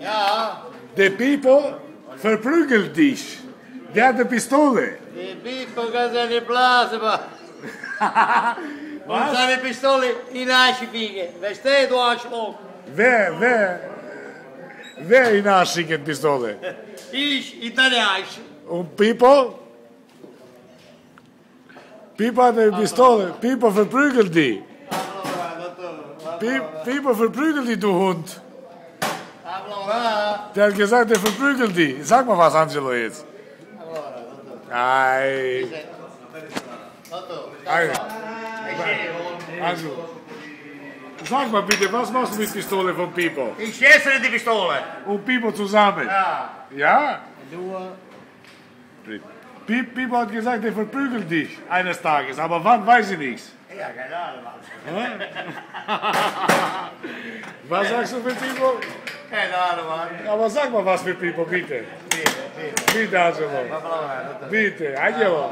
Ja, Der Pipo verprügelt dich. Der hat eine Pistole. die Pipo kann seine Blase machen. Und seine Pistole in Asche biegen. Versteht du, Arschloch? Wer in Aschingen Pistole? Ich, Italienisch. Und Pipo? Pipo hat eine Pistole. Pipo verprügelt die. Pipo verprügelt die, du Hund. Allora, Der hat gesagt, er verprügelt die. Sag mal was, Angelo, jetzt. Ei. Ei. Also, sag mal bitte, was machst du mit Pistole von Pipo? ich schieße die Pistole. Und Pipo zusammen? Ja. Ja? Du, Pipo hat gesagt, er verprügelt dich eines Tages, aber wann, weiß ich nicht. ja, keine Ahnung, Mann. Was sagst du für Pipo? Keine Ahnung, Mann. Aber sag mal was für Pipo, bitte. Bitte, Angelo. Bitte, Angelo.